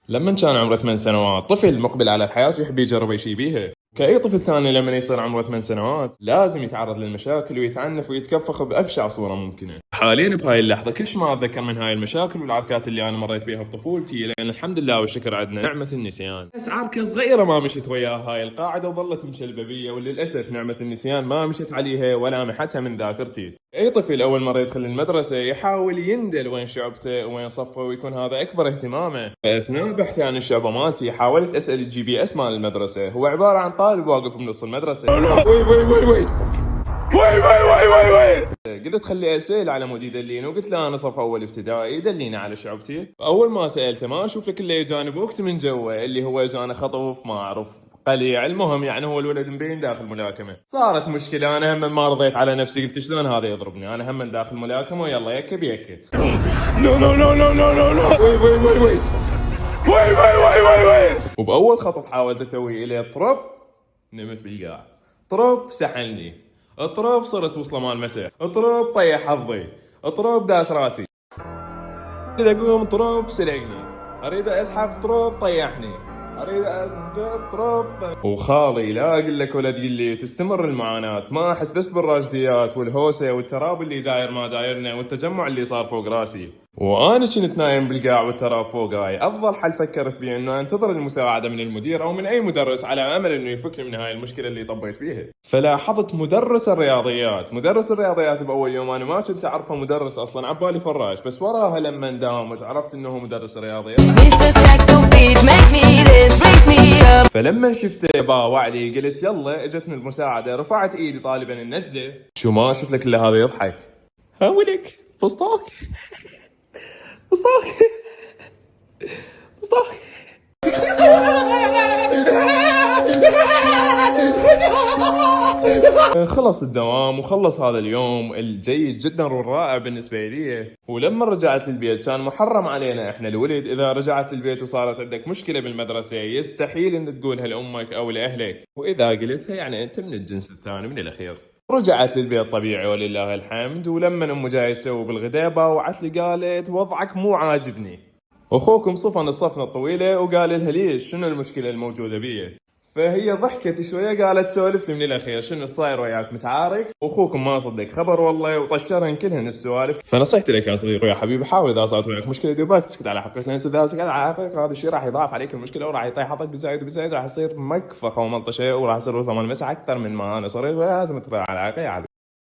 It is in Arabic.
لما كان عمره 8 سنوات طفل مقبل على الحياة ويحب يجرب أي شيء بيها. كأي طفل ثاني لما يصير عمره 8 سنوات لازم يتعرض للمشاكل ويتعنف ويتكفخ بأبشع صورة ممكنة. حاليا بهاي اللحظة كلش ما أتذكر من هاي المشاكل والعركات اللي أنا مريت بيها بطفولتي، لأن الحمد لله والشكر عندنا نعمة النسيان. بس عركة صغيرة ما مشت وياها هاي القاعدة وظلت مشلبة بيا، وللأسف نعمة النسيان ما مشت عليها ولا محتها من ذاكرتي. أي طفل أول مرة يدخل المدرسة يحاول يندل وين شعبته وين صفه ويكون هذا أكبر اهتمامه. فأثناء بحثي عن الشعبة مالتي حاولت أسأل الجي بي اس مال المدرسة، هو عبارة عن طالب واقف بنص المدرسة. وي وي وي وي وي وي وي وي وي. قلت خلي اسال على مود يدليني، وقلت له انا صف اول ابتدائي يدليني على شعبتي. اول ما سالته ما اشوف لك الا اجاني بوكس من جوا، اللي هو اجاني خطوف ما اعرف قليع. المهم يعني هو الولد مبين داخل ملاكمه. صارت مشكله، انا هم ما رضيت على نفسي، قلت شلون هذا يضربني، انا هم داخل ملاكمه ويلا يكه بيكه. نو نو نو نو نو نو نو وي وي وي وي وي وي وي وي. وباول خطف حاولت اسوي اليه طرب، نمت بالقاع. طرب سحلني، اطرب صرت وصله مال مسح، اطرب طيح حظي، اطرب داس راسي. اريد اقوم طرب سرقني، اريد اسحب طرب طيحني، اريد اسجد طرب. وخالي لا اقول لك ولا تقول لي تستمر المعاناه، ما احس بس بالراشديات والهوسه والتراب اللي داير ما دايرنا والتجمع اللي صار فوق راسي. وانا كنت نايم بالقاع والتراب فوقاي. افضل حل فكرت بيه انه انتظر المساعده من المدير او من اي مدرس على امل انه يفكني من هاي المشكله اللي طبيت بيها. فلاحظت مدرس الرياضيات باول يوم انا ما كنت اعرفه مدرس اصلا، عبالي فراش، بس وراها لما داومت عرفت انه هو مدرس الرياضيات. فلما شفته باوع لي قلت يلا اجتني المساعده، رفعت ايدي طالبا النجده. شو ما اشوف لك الا هذا يضحك. هاولك فسطاك فسطاك فسطاك. خلص الدوام وخلص هذا اليوم الجيد جدا والرائع بالنسبة لي. ولما رجعت للبيت كان محرم علينا احنا الولد اذا رجعت للبيت وصارت عندك مشكلة بالمدرسة يستحيل ان تقولها لامك او لاهلك، واذا قلتها يعني انت من الجنس الثاني من الاخير. رجعت للبيت طبيعي ولله الحمد، ولما امه جاي تسوي بالغداء باوعت لي قالت وضعك مو عاجبني. اخوكم صفن الصفنه الطويله وقال لها ليش شنو المشكله الموجوده بي. فهي ضحكت شويه قالت سولف لي من الاخير شنو صاير وياك متعارك، واخوكم ما صدق خبر والله وطشرهن كلهن السوالف. فنصيحتي لك يا صديقي يا حبيبي حاول اذا صارت وياك مشكله ديبالك تسكت على حقك، لان اذا سكت على حقك هذا الشيء راح يضاعف عليك المشكله وراح يطيح حظك بزايد وبزايد، راح يصير مكفخه وملطشه وراح يصير وصل المسح اكثر من ما انا صرت، ولازم تراعي على حقي يا حبيبي.